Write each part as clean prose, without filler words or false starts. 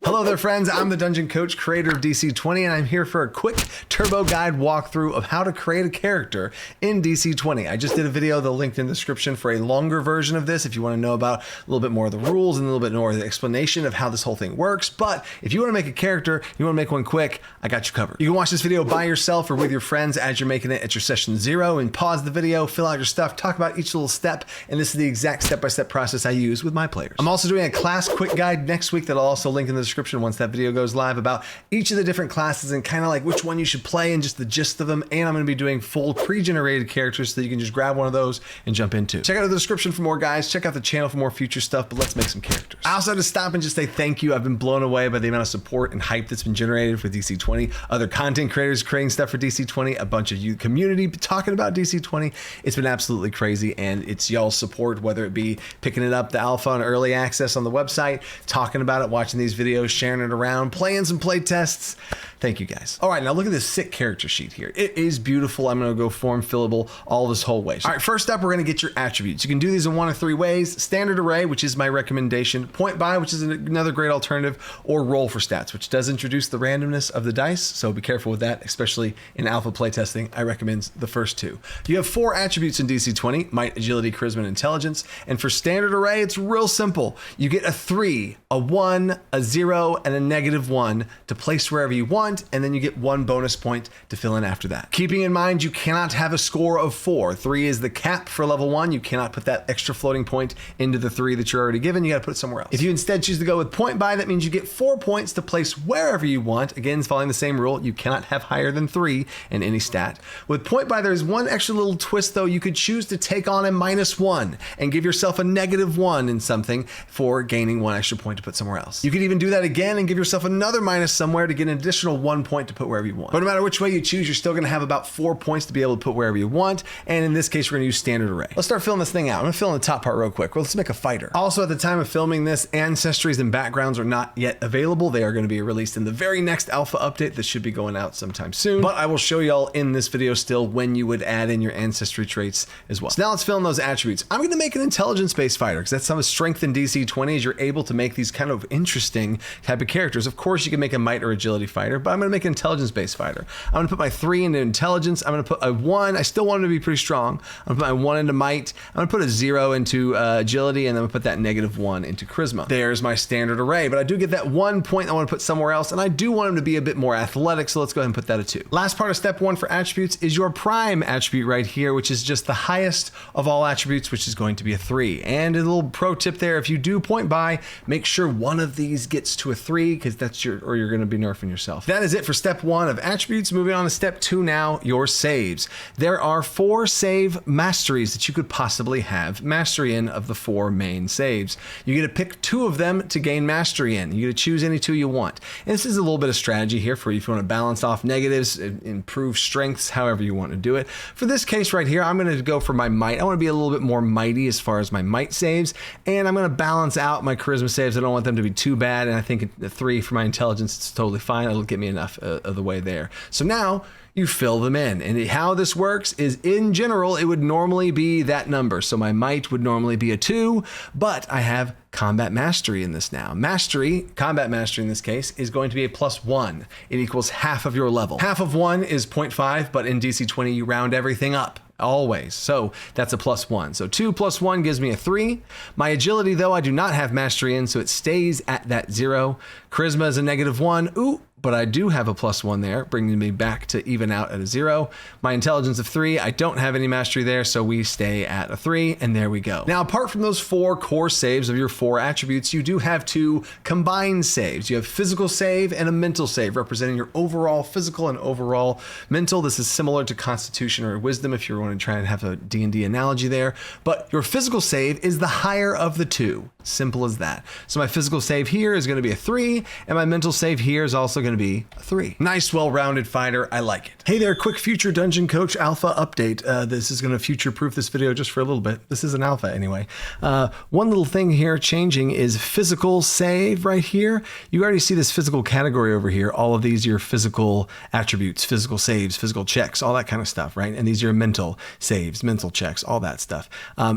Hello there friends, I'm the Dungeon Coach, creator of DC20, and I'm here for a quick turbo guide walkthrough of how to create a character in DC20. I just did a video, the link in the description, for a longer version of this if you want to know about a little bit more of the rules and a little bit more of the explanation of how this whole thing works. But if you want to make a character, you want to make one quick, I got you covered. You can watch this video by yourself or with your friends as you're making it at your session 0, and pause the video, fill out your stuff, talk about each little step, and this is the exact step-by-step process I use with my players. I'm also doing a class quick guide next week that I'll also link in the description once that video goes live, about each of the different classes and kind of like which one you should play and just the gist of them. And I'm going to be doing full pre-generated characters so that you can just grab one of those and jump into. Check out the description for more guys. Check out the channel for more future stuff, but let's make some characters. I also had to stop and just say thank you. I've been blown away by the amount of support and hype that's been generated for DC20. Other content creators creating stuff for DC20, a bunch of you community talking about DC20. It's been absolutely crazy, and it's y'all's support, whether it be picking it up, the alpha and early access on the website, talking about it, watching these videos, sharing it around, playing some play tests. Thank you guys. All right, now look at this sick character sheet here. It is beautiful. I'm gonna go form fillable all this whole way. All right, first up, we're gonna get your attributes. You can do these in one of 3 ways: standard array, which is my recommendation; point buy, which is another great alternative; or roll for stats, which does introduce the randomness of the dice, so be careful with that, especially in alpha playtesting. I recommend the first 2. You have 4 attributes in DC20: might, agility, charisma, and intelligence. And for standard array, it's real simple. You get a 3, a 1, a 0, and a -1 to place wherever you want, and then you get 1 bonus point to fill in after that. Keeping in mind, you cannot have a score of 4. 3 is the cap for level 1. You cannot put that extra floating point into the 3 that you're already given. You got to put it somewhere else. If you instead choose to go with point buy, that means you get 4 points to place wherever you want. Again, following the same rule, you cannot have higher than 3 in any stat. With point buy, there's one extra little twist though. You could choose to take on a -1 and give yourself a -1 in something for gaining 1 extra point to put somewhere else. You could even do that again and give yourself another minus somewhere to get an additional 1 point to put wherever you want. But no matter which way you choose, you're still going to have about 4 points to be able to put wherever you want. And in this case, we're going to use standard array. Let's start filling this thing out. I'm going to fill in the top part real quick. Well, let's make a fighter. Also, at the time of filming this, ancestries and backgrounds are not yet available. They are going to be released in the very next alpha update that should be going out sometime soon. But I will show y'all in this video still when you would add in your ancestry traits as well. So now let's fill in those attributes. I'm going to make an intelligence-based fighter because that's some of the strength in DC20 is you're able to make these kind of interesting type of characters. Of course, you can make a might or agility fighter, but I'm going to make an intelligence-based fighter. I'm going to put my 3 into intelligence. I'm going to put a 1. I still want him to be pretty strong. I'm going to put my 1 into might. I'm going to put a 0 into agility, and then I'm going to put that -1 into charisma. There's my standard array, but I do get that 1 point I want to put somewhere else, and I do want him to be a bit more athletic, so let's go ahead and put that at 2. Last part of step 1 for attributes is your prime attribute right here, which is just the highest of all attributes, which is going to be a 3. And a little pro tip there: if you do point buy, make sure one of these gets to a 3, because that's or you're going to be nerfing yourself. That is it for step 1 of attributes. Moving on to step 2 now, your saves. There are 4 save masteries that you could possibly have mastery in of the 4 main saves. You get to pick 2 of them to gain mastery in. You get to choose any 2 you want. And this is a little bit of strategy here for you if you want to balance off negatives, improve strengths, however you want to do it. For this case right here, I'm going to go for my might. I want to be a little bit more mighty as far as my might saves, and I'm going to balance out my charisma saves. I don't want them to be too bad, and I think a 3 for my intelligence is totally fine. It'll get me enough of the way there. So now you fill them in, and how this works is, in general, it would normally be that number. So my might would normally be a 2, but I have combat mastery in this now. Combat mastery in this case, is going to be a +1. It equals half of your level. Half of 1 is 0.5, but in DC20 you round everything up. Always. So that's a +1. So 2 + 1 gives me a 3. My agility, though, I do not have mastery in, so it stays at that 0. Charisma is a -1. Ooh, but I do have a +1 there, bringing me back to even out at a 0. My intelligence of 3, I don't have any mastery there, so we stay at a 3, and there we go. Now, apart from those 4 core saves of your 4 attributes, you do have 2 combined saves. You have physical save and a mental save, representing your overall physical and overall mental. This is similar to Constitution or Wisdom if you want to try and have a D&D analogy there, but your physical save is the higher of the 2. Simple as that. So my physical save here is going to be a 3, and my mental save here is also going going to be a 3. Nice, well-rounded fighter. I like it. Hey there, quick future Dungeon Coach Alpha update. This is going to future-proof this video just for a little bit. This is an alpha anyway. One little thing here changing is physical save right here. You already see this physical category over here. All of these are your physical attributes, physical saves, physical checks, all that kind of stuff, right? And these are your mental saves, mental checks, all that stuff.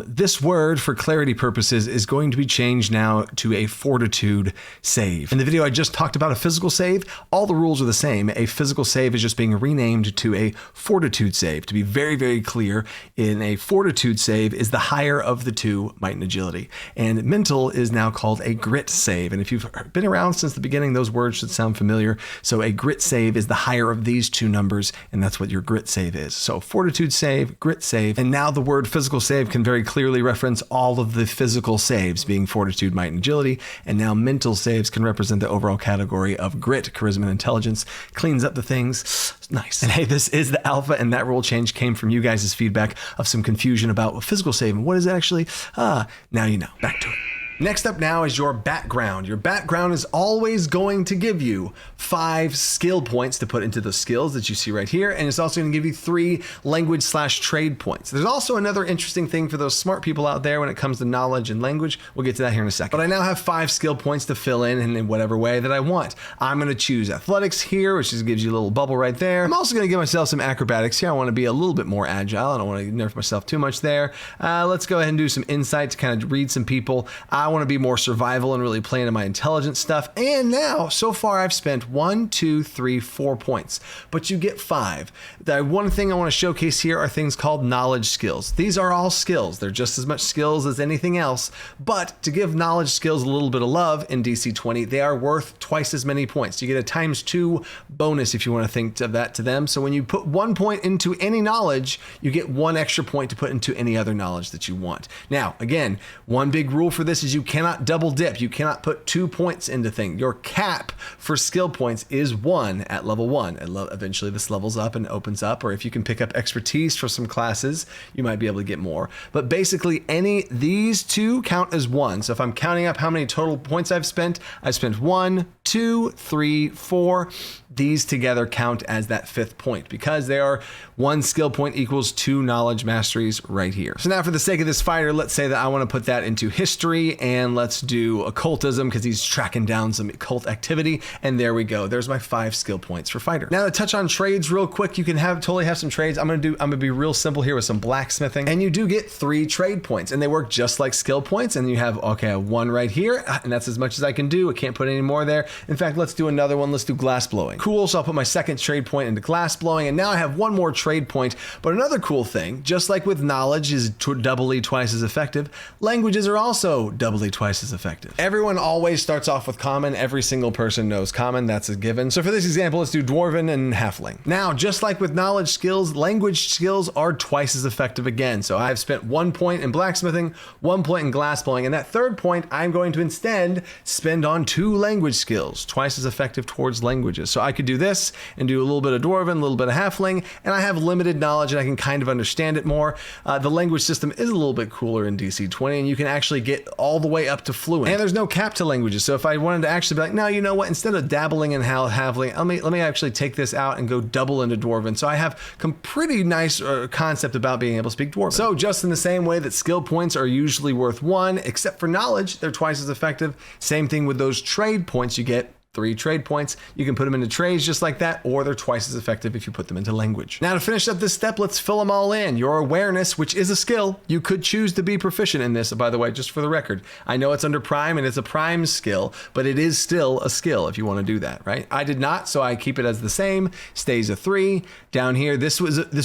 This word, for clarity purposes, is going to be changed now to a fortitude save. In the video I just talked about a physical save, all the rules are the same. A physical save is just being renamed to a fortitude save. To be very, very clear, in a fortitude save is the higher of the two, might and agility. And mental is now called a grit save. And if you've been around since the beginning, those words should sound familiar. So a grit save is the higher of these two numbers, and that's what your grit save is. So fortitude save, grit save, and now the word physical save can very clearly reference all of the physical saves, being fortitude, might, and agility, and now mental saves can represent the overall category of grit, charisma, and intelligence. Cleans up the things. Nice. And hey, this is the alpha, and that rule change came from you guys' feedback of some confusion about a physical save and what is it actually. Now you know. Back to it. Next up now is your background. Your background is always going to give you 5 skill points to put into the skills that you see right here, and it's also going to give you 3 language/trade points. There's also another interesting thing for those smart people out there when it comes to knowledge and language. We'll get to that here in a second. But I now have 5 skill points to fill in whatever way that I want. I'm going to choose athletics here, which just gives you a little bubble right there. I'm also going to give myself some acrobatics here. I want to be a little bit more agile. I don't want to nerf myself too much there. Let's go ahead and do some insight to kind of read some people. I want to be more survival and really play into my intelligence stuff. And now, so far, I've spent 1, 2, 3, 4 points, but you get 5. The one thing I want to showcase here are things called knowledge skills. These are all skills. They're just as much skills as anything else, but to give knowledge skills a little bit of love in DC20, they are worth twice as many points. You get a ×2 bonus if you want to think of that to them. So when you put 1 point into any knowledge, you get 1 extra point to put into any other knowledge that you want. Now, again, one big rule for this is you cannot double dip. You cannot put 2 points into things. Your cap for skill points is 1 at level 1. Eventually this levels up and opens up, or if you can pick up expertise for some classes, you might be able to get more. But basically these 2 count as 1. So if I'm counting up how many total points I've spent 1, 2, 3, 4. These together count as that 5th point because they are 1 skill point equals 2 knowledge masteries right here. So now for the sake of this fighter, let's say that I want to put that into history, and let's do occultism because he's tracking down some occult activity. And there we go. There's my 5 skill points for fighter. Now to touch on trades real quick, you can totally have some trades. I'm gonna be real simple here with some blacksmithing, and you do get 3 trade points, and they work just like skill points. And you have, okay, 1 right here, and that's as much as I can do. I can't put any more there. In fact, let's do another one. Let's do glass blowing. Cool. So I'll put my 2nd trade point into glass blowing, and now I have 1 more trade point. But another cool thing, just like with knowledge is doubly twice as effective, languages are also doubly twice as effective. Everyone always starts off with common. Every single person knows common. That's a given. So for this example, let's do dwarven and halfling. Now, just like with knowledge skills, language skills are twice as effective again. So I've spent 1 point in blacksmithing, 1 point in glass blowing, and that 3rd point I'm going to instead spend on 2 language skills, twice as effective towards languages. So I could do this and do a little bit of dwarven, a little bit of halfling, and I have limited knowledge and I can kind of understand it more. The language system is a little bit cooler in DC20, and you can actually get all the way up to fluent. And there's no cap to languages. So if I wanted to actually be like, no, you know what, instead of dabbling in halfling, let me actually take this out and go double into dwarven. So I have a pretty nice concept about being able to speak dwarven. So just in the same way that skill points are usually worth 1, except for knowledge, they're twice as effective. Same thing with those trade points you get. 3 trade points. You can put them into trades just like that, or they're twice as effective if you put them into language. Now to finish up this step, let's fill them all in. Your awareness, which is a skill, you could choose to be proficient in this, by the way, just for the record. I know it's under prime and it's a prime skill, but it is still a skill if you want to do that, right? I did not, so I keep it as the same. Stays a 3. Down here, this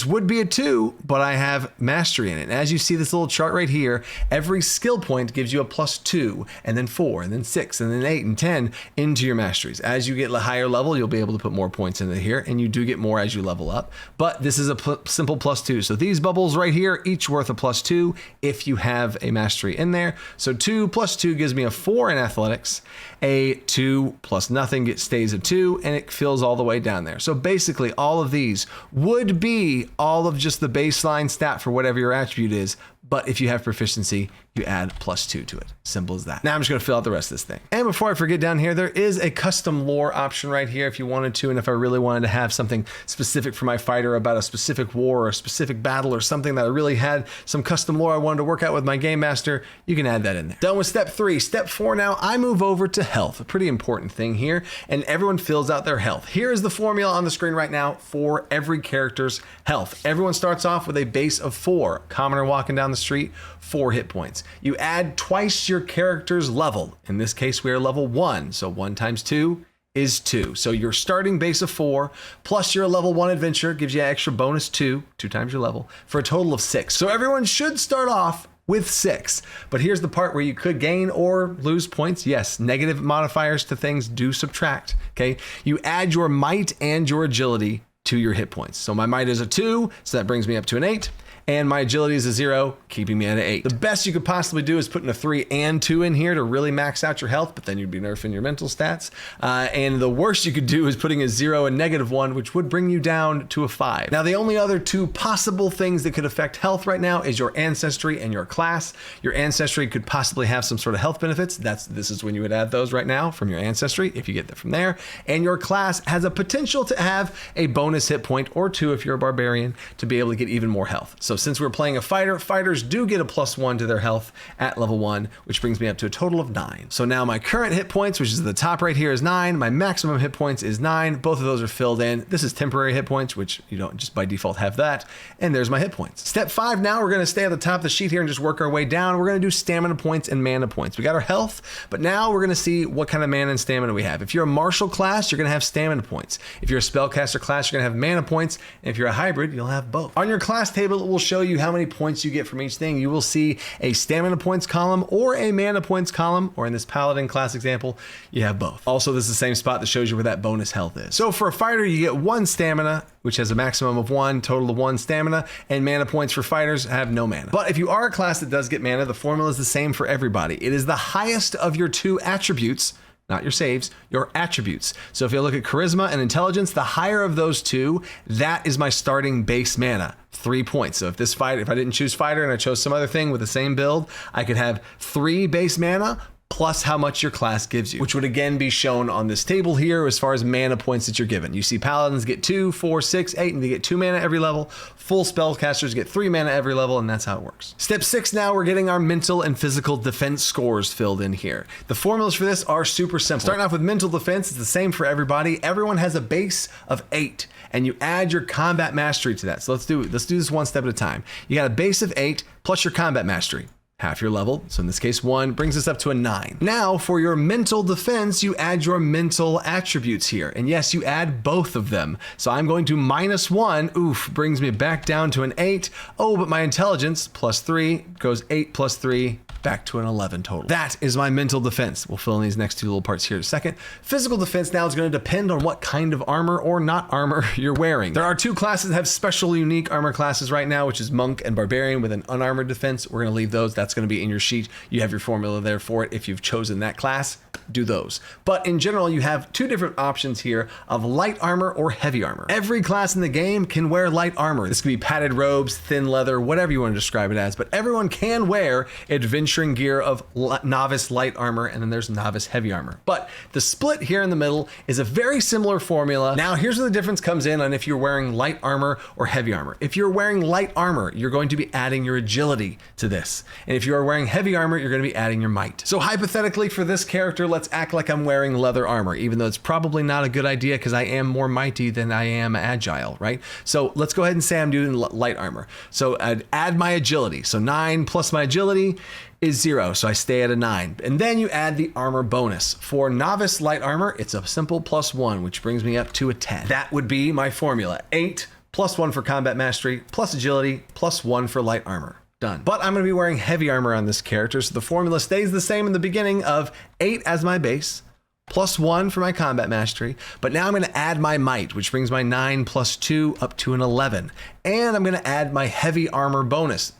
would be a 2, but I have mastery in it. And as you see this little chart right here, every skill point gives you a +2, and then 4, and then 6, and then 8, and 10 into your mastery. As you get a higher level, you'll be able to put more points into here, and you do get more as you level up. But this is a simple +2. So these bubbles right here, each worth a +2 if you have a mastery in there. So 2 + 2 gives me a 4 in athletics. A 2 plus nothing stays a 2, and it fills all the way down there. So basically all of these would be all of just the baseline stat for whatever your attribute is, but if you have proficiency, you add +2 to it. Simple as that. Now I'm just gonna fill out the rest of this thing. And before I forget, down here, there is a custom lore option right here if you wanted to, and if I really wanted to have something specific for my fighter about a specific war or a specific battle or something that I really had some custom lore I wanted to work out with my game master, you can add that in there. Done with step 3. Step 4 now, I move over to health, a pretty important thing here, and everyone fills out their health. Here is the formula on the screen right now for every character's health. Everyone starts off with a base of 4. Commoner walking down the street, 4 hit points. You add twice your character's level. In this case, we are level 1, so 1 times 2 is 2. So your starting base of 4 plus your level 1 adventure gives you an extra bonus 2 times your level, for a total of 6. So everyone should start off with 6. But here's the part where you could gain or lose points. Yes, negative modifiers to things do subtract, okay? You add your might and your agility to your hit points. So my might is a 2, so that brings me up to an 8. And my agility is a 0, keeping me at an 8. The best you could possibly do is putting a 3 and 2 in here to really max out your health, but then you'd be nerfing your mental stats. And the worst you could do is putting a 0 and -1, which would bring you down to a 5. Now, the only other 2 possible things that could affect health right now is your ancestry and your class. Your ancestry could possibly have some sort of health benefits. This is when you would add those right now from your ancestry, if you get that from there. And your class has a potential to have a bonus hit point or 2 if you're a barbarian to be able to get even more health. So since we're playing a fighter, fighters do get a +1 to their health at level 1, which brings me up to a total of 9. So now my current hit points, which is the top right here, is 9. My maximum hit points is 9. Both of those are filled in. This is temporary hit points, which you don't just by default have that. And there's my hit points. Step 5 now, we're gonna stay at the top of the sheet here and just work our way down. We're gonna do stamina points and mana points. We got our health, but now we're gonna see what kind of mana and stamina we have. If you're a martial class, you're gonna have stamina points. If you're a spellcaster class, you're gonna have mana points. And if you're a hybrid, you'll have both. On your class table, it will show you how many points you get from each thing. You will see a stamina points column or a mana points column, or in this paladin class example, you have both. Also, this is the same spot that shows you where that bonus health is. So for a fighter, you get 1 stamina, which has a maximum of 1, total of 1 stamina, and mana points for fighters have no mana. But if you are a class that does get mana, the formula is the same for everybody. It is the highest of your 2 attributes, not your saves, your attributes. So if you look at charisma and intelligence, the higher of those 2, that is my starting base mana, 3 points. So if I didn't choose fighter and I chose some other thing with the same build, I could have 3 base mana plus how much your class gives you, which would again be shown on this table here as far as mana points that you're given. You see paladins get 2, 4, 6, 8, and they get 2 mana every level. Full spellcasters get 3 mana every level, and that's how it works. Step 6 now, we're getting our mental and physical defense scores filled in here. The formulas for this are super simple. Starting off with mental defense, it's the same for everybody. Everyone has a base of 8, and you add your combat mastery to that. So let's do this one step at a time. You got a base of 8 plus your combat mastery. Half your level, so in this case 1, brings us up to a 9. Now for your mental defense, you add your mental attributes here. And yes, you add both of them. So I'm going to -1, oof, brings me back down to an 8. Oh, but my intelligence, +3, goes 8 plus 3, back to an 11 total. That is my mental defense. We'll fill in these next 2 little parts here in a second. Physical defense now is going to depend on what kind of armor or not armor you're wearing. There are 2 classes that have special unique armor classes right now, which is monk and barbarian with an unarmored defense. We're going to leave those. That's going to be in your sheet. You have your formula there for it. If you've chosen that class, do those. But in general, you have 2 different options here of light armor or heavy armor. Every class in the game can wear light armor. This could be padded robes, thin leather, whatever you want to describe it as, but everyone can wear adventuring gear of novice light armor, and then there's novice heavy armor. But the split here in the middle is a very similar formula. Now, here's where the difference comes in on if you're wearing light armor or heavy armor. If you're wearing light armor, you're going to be adding your agility to this. And if you are wearing heavy armor, you're going to be adding your might. So hypothetically for this character, let's act like I'm wearing leather armor, even though it's probably not a good idea because I am more mighty than I am agile, right? So let's go ahead and say I'm doing light armor. So I'd add my agility. So 9 plus my agility is 0, so I stay at a 9. And then you add the armor bonus. For novice light armor, it's a simple +1, which brings me up to a 10. That would be my formula. 8 plus 1 for combat mastery, plus agility, plus 1 for light armor. Done. But I'm going to be wearing heavy armor on this character, so the formula stays the same in the beginning of 8 as my base, +1 for my combat mastery, but now I'm going to add my might, which brings my 9 + 2 up to an 11. And I'm going to add my heavy armor bonus.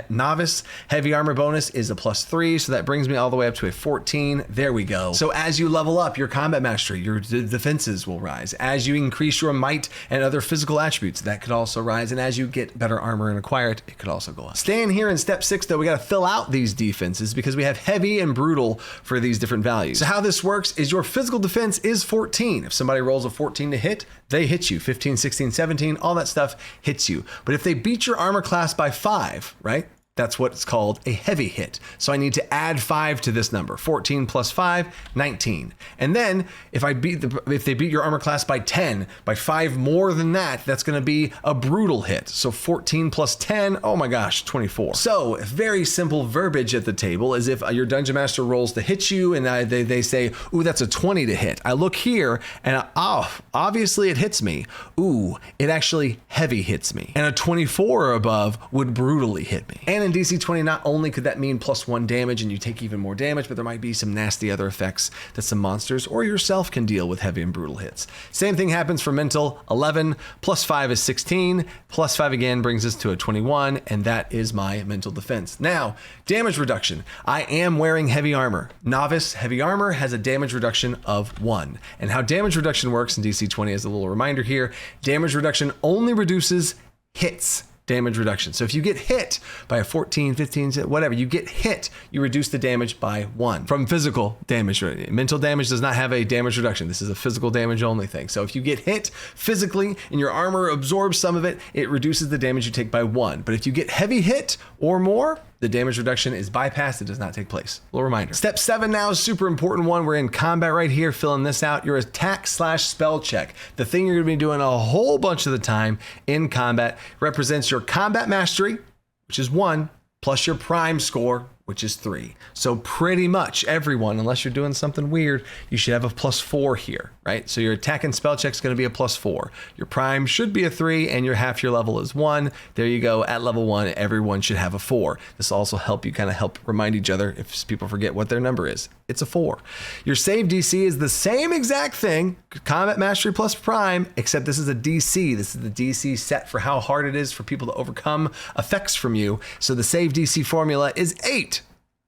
Novice heavy armor bonus is a +3, so that brings me all the way up to a 14. There we go. So as you level up your combat mastery, your defenses will rise. As you increase your might and other physical attributes, that could also rise. And as you get better armor and acquire it, it could also go up. Staying here in step 6, though, we got to fill out these defenses because we have heavy and brutal for these different values. So how this works is your physical defense is 14. If somebody rolls a 14 to hit, they hit you. 15, 16, 17, all that stuff hits you. But if they beat your armor class by 5, right? That's what's called a heavy hit. So I need to add 5 to this number. 14 + 5, 19. And then if they beat your armor class by 10, by 5 more than that, that's going to be a brutal hit. So 14 + 10, oh my gosh, 24. So very simple verbiage at the table is if your dungeon master rolls to hit you and they say, ooh, that's a 20 to hit. I look here and obviously it hits me. Ooh, it actually heavy hits me. And a 24 or above would brutally hit me. And in DC20, not only could that mean +1 damage and you take even more damage, but there might be some nasty other effects that some monsters or yourself can deal with heavy and brutal hits. Same thing happens for mental. 11 + 5 is 16, +5 again brings us to a 21, and that is my mental defense. Now, damage reduction. I am wearing heavy armor. Novice heavy armor has a damage reduction of 1. And how damage reduction works in DC20 is a little reminder here. Damage reduction only reduces hits. Damage reduction. So if you get hit by a 14, 15, whatever, you get hit, you reduce the damage by 1 from physical damage. Mental damage does not have a damage reduction. This is a physical damage only thing. So if you get hit physically and your armor absorbs some of it, it reduces the damage you take by 1. But if you get heavy hit or more, the damage reduction is bypassed. It does not take place. A little reminder. Step 7 now is a super important one. We're in combat right here, filling this out. Your attack/spell check. The thing you're going to be doing a whole bunch of the time in combat represents your combat mastery, which is 1, plus your prime score, which is 3. So pretty much everyone, unless you're doing something weird, you should have a +4 here, right? So your attack and spell check is going to be a +4. Your prime should be a 3, and your half your level is 1. There you go. At level 1, everyone should have a 4. This will also help you kind of help remind each other if people forget what their number is. It's a 4. Your save DC is the same exact thing, combat mastery plus prime, except this is a DC. This is the DC set for how hard it is for people to overcome effects from you. So the save DC formula is 8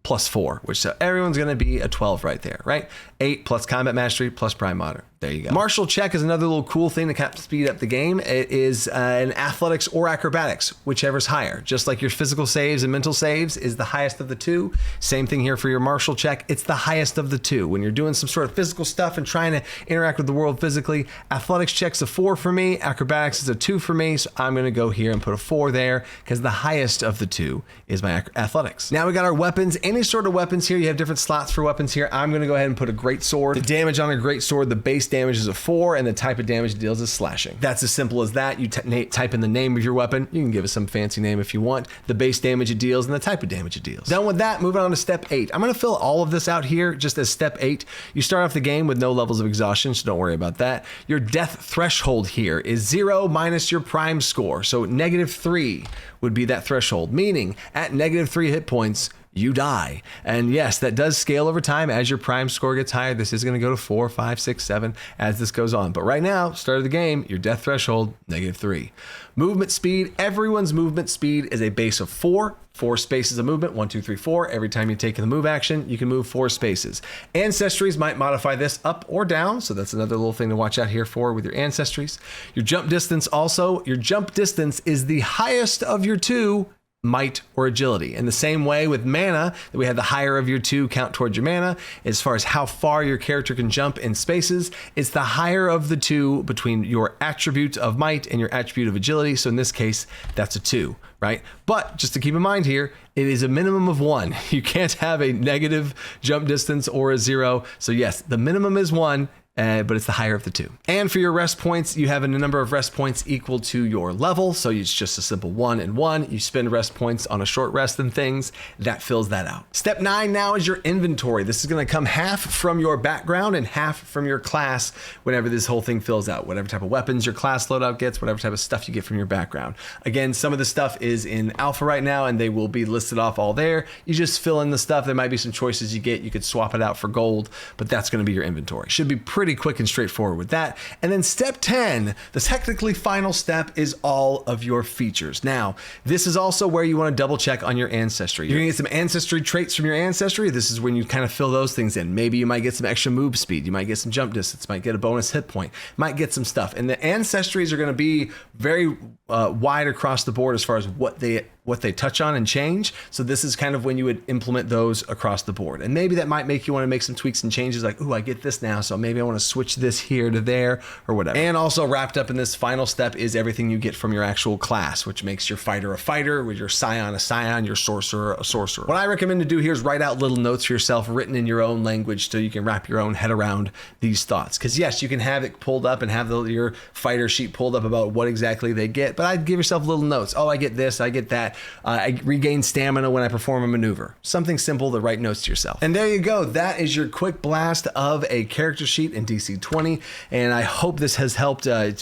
+ 4, which so everyone's going to be a 12 right there, right? 8 plus combat mastery plus prime modern. There you go. Martial check is another little cool thing to kind of speed up the game. It is an athletics or acrobatics, whichever's higher. Just like your physical saves and mental saves is the highest of the 2. Same thing here for your martial check. It's the highest of the 2. When you're doing some sort of physical stuff and trying to interact with the world physically, athletics check's a 4 for me. Acrobatics is a 2 for me. So I'm going to go here and put a 4 there because the highest of the 2 is my athletics. Now we got our weapons. Any sort of weapons here. You have different slots for weapons here. I'm going to go ahead and put a great sword. The damage on a great sword, the base damage is a 4, and the type of damage it deals is slashing. That's as simple as that. You type in the name of your weapon. You can give it some fancy name if you want. The base damage it deals and the type of damage it deals. Done with that, moving on to step 8. I'm going to fill all of this out here just as step 8. You start off the game with no levels of exhaustion, so don't worry about that. Your death threshold here is 0 minus your prime score. So -3 would be that threshold, meaning at -3 hit points, you die. And yes, that does scale over time. As your prime score gets higher, this is going to go to 4, 5, 6, 7 as this goes on. But right now, start of the game, your death threshold, -3. Movement speed. Everyone's movement speed is a base of 4. 4 spaces of movement, 1, 2, 3, 4. Every time you take the move action, you can move 4 spaces. Ancestries might modify this up or down. So that's another little thing to watch out here for with your ancestries. Your jump distance also. Your jump distance is the highest of your 2, might or agility. In the same way with mana, that we had the higher of your 2 count towards your mana. As far as how far your character can jump in spaces, it's the higher of the 2 between your attribute of might and your attribute of agility. So in this case, that's a 2, right? But just to keep in mind here, it is a minimum of 1. You can't have a negative jump distance or a 0. So yes, the minimum is 1. but it's the higher of the two. And for your rest points, you have a number of rest points equal to your level. So it's just a simple 1 and 1. You spend rest points on a short rest and things. That fills that out. Step 9 now is your inventory. This is going to come half from your background and half from your class whenever this whole thing fills out. Whatever type of weapons your class loadout gets, whatever type of stuff you get from your background. Again, some of the stuff is in alpha right now and they will be listed off all there. You just fill in the stuff. There might be some choices you get. You could swap it out for gold, but that's going to be your inventory. Should be pretty quick and straightforward with that. And then step 10, the technically final step, is all of your features. Now, this is also where you want to double check on your ancestry. You're going to get some ancestry traits from your ancestry. This is when you kind of fill those things in. Maybe you might get some extra move speed. You might get some jump distance, might get a bonus hit point, might get some stuff. And the ancestries are going to be very wide across the board as far as what they touch on and change. So this is kind of when you would implement those across the board. And maybe that might make you want to make some tweaks and changes like, ooh, I get this now, so maybe I want to switch this here to there or whatever. And also wrapped up in this final step is everything you get from your actual class, which makes your fighter a fighter, with your scion a scion, your sorcerer a sorcerer. What I recommend to do here is write out little notes for yourself written in your own language so you can wrap your own head around these thoughts. Because yes, you can have it pulled up and have your fighter sheet pulled up about what exactly they get, but I'd give yourself little notes. Oh, I get this, I get that. I regain stamina when I perform a maneuver. Something simple to write notes to yourself. And there you go. That is your quick blast of a character sheet in DC20. And I hope this has helped to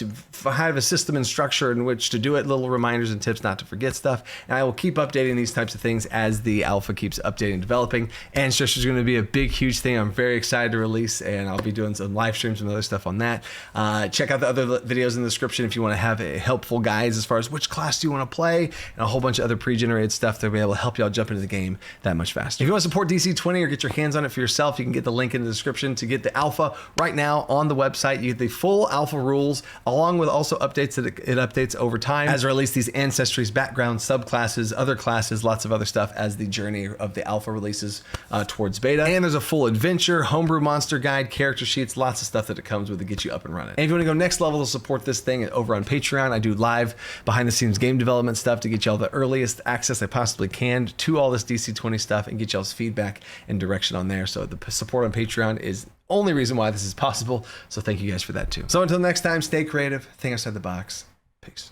have a system and structure in which to do it, little reminders and tips not to forget stuff. And I will keep updating these types of things as the alpha keeps updating and developing. Ancestry is going to be a big, huge thing I'm very excited to release, and I'll be doing some live streams and other stuff on that. Check out the other videos in the description if you want to have a helpful guides as far as which class do you want to play, and a whole bunch of other pre-generated stuff that will be able to help y'all jump into the game that much faster. If you want to support DC20 or get your hands on it for yourself, you can get the link in the description to get the alpha right now on the website. You get the full alpha rules along with also updates that it updates over time as release these ancestries, background, subclasses, other classes, lots of other stuff as the journey of the alpha releases towards beta. And there's a full adventure, homebrew monster guide, character sheets, lots of stuff that it comes with to get you up and running. And if you want to go next level to support this thing over on Patreon, I do live behind the scenes game development stuff to get y'all the earliest access I possibly can to all this DC20 stuff and get y'all's feedback and direction on there. So the support on Patreon is the only reason why this is possible. So thank you guys for that too. So until next time, stay creative, think outside the box. Peace.